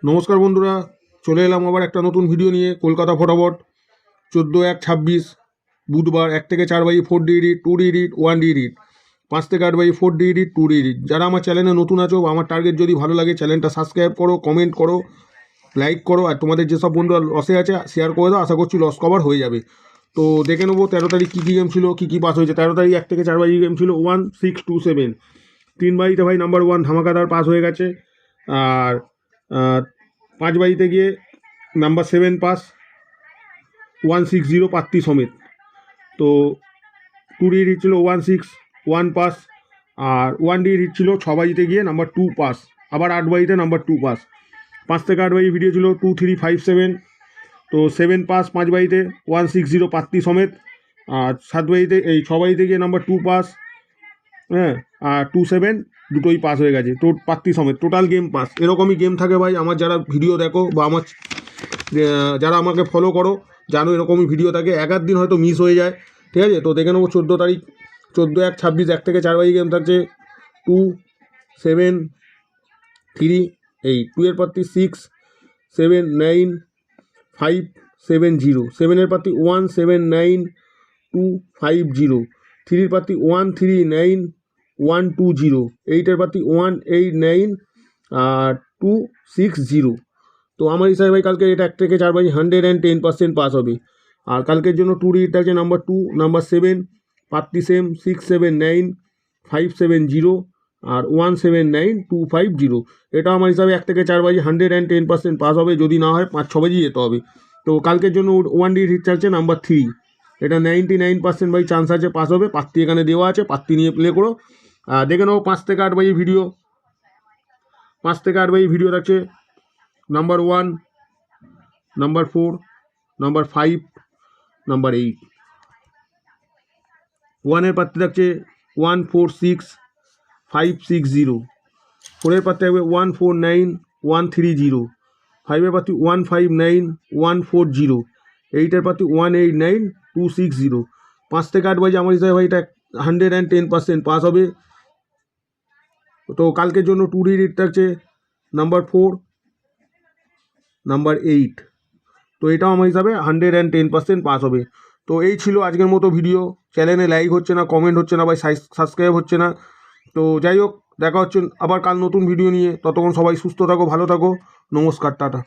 নমস্কার বন্ধুরা, চলে এলাম আবার একটা নতুন ভিডিও নিয়ে। কলকাতা ফটাফট 14/1/26 বুধবার 1 থেকে 4 বাই 4 ডিএডিট 2 ডিএডিট 1 ডিএডিট 5 থেকে 8 বাই 4 ডিএডিট 2 ডিএডিট। যারা আমার চ্যানেলে নতুন আছো বা আমার টার্গেট যদি ভালো লাগে, চ্যানেলটা সাবস্ক্রাইব করো, কমেন্ট করো, লাইক করো, আর তোমাদের যেসব বন্ধুরা লসে আছে শেয়ার করে দাও। আশা করছি লস কভার হয়ে যাবে। তো দেখে নেবো 13 তারিখ কী কী গেম ছিল, কী কী পাস হয়েছে। 13 তারিখ 1 থেকে 4 বাই গেম ছিল 1627। 3 বাইতে ভাই নাম্বার 1 ধামাকাদার পাস হয়ে গেছে। আর 5 বাইতে গিয়ে নাম্বার 7 পাস 160 পাত্তি সমেত। তো 2 ডি হিট ছিল 161 পাস। আর 1 ডি হিট ছিল 6 বাইতে গিয়ে নাম্বার 2 পাস। আবার 8 বাইতে নাম্বার 2 পাস। 5 থেকে 8 বাই ভিডিও ছিল 2357। তো 7 পাস 5 বাইতে 160 পাত্তি সমেত। আর 7 বাইতে 6 বাইতে গিয়ে নাম্বার 2 পাস। হ্যাঁ, আর 27 দুটোই পাস হয়ে গেছে, তো পাত্তি সমেত টোটাল গেম পাস। এরকমই গেম থাকে ভাই। আমার যারা ভিডিও দেখো বা আমার যারা আমাকে ফলো করো জানো এরকমই ভিডিও থাকে। এক আধ দিন হয়তো মিস হয়ে যায়, ঠিক আছে। তো দেখে নেবো 14 তারিখ 14/1/26 1 থেকে 4 বাই গেম থাকছে 2 7 3 8। 2 এর পাত্তি 6 7 9 5 7 0। 7 এর পাত্তি 1 7 9 2 5 0। 3 এর পাত্তি 1 3 9 1 2 0। 8 এর পাত্তি 1 8 9 আর 2 6 0। তো আমার হিসাবে ভাই কালকে এটা 1 থেকে 4 বাই 110% পাস হবে। আর কালকের জন্য 2 ডিজিট আছে নাম্বার 2 নাম্বার 7 পাত্তি সেম 6 7 9 5 7 0 আর 1 7 9 2 5 0। এটা আমার হিসাবে 1 থেকে 4 বাই 110% পাস হবে। যদি না হয় 5-6 বাজে যেতে হবে। তো কালকের জন্য 1 ডিজিট হিট চাচ্ছে নাম্বার 3। এটা 99% ভাই চান্স আছে পাস হবে। পাত্তি এখানে দেওয়া আছে, পাত্তি নিয়ে প্লে করো। দেখে নাও 5 থেকে 8 বাই ভিডিও। 5 থেকে 8 বাই ভিডিও থাকছে নাম্বার 1 নাম্বার 4 নাম্বার 5 নাম্বার 8। 1 এর পাত্তি থাকছে 1 4 6 5 6 0। 4 এর পাত্তি থাকবে 1 4 9 1 3 0। 5 এর পাত্তি 1 5 9 1 4 0। 8 এর পাত্তি 1 8 9 2 6 0। 5 থেকে 8 বাজে আমার হিসাবে ভাই এটা 110% পাস হবে। তো কালকের জন্য 2 ডিজিট থাকছে নাম্বার 4 নাম্বার 8। তো এটাও আমার হিসাবে 110% পাস হবে। তো এই ছিল আজকের মতো ভিডিও। চ্যানেলে লাইক হচ্ছে না, কমেন্ট হচ্ছে না ভাই, সাবস্ক্রাইব হচ্ছে না। তো যাই হোক, দেখা হচ্ছে আবার কাল নতুন ভিডিও নিয়ে। ততক্ষণ সবাই সুস্থ থাকো, ভালো থাকো। নমস্কার, টাটা।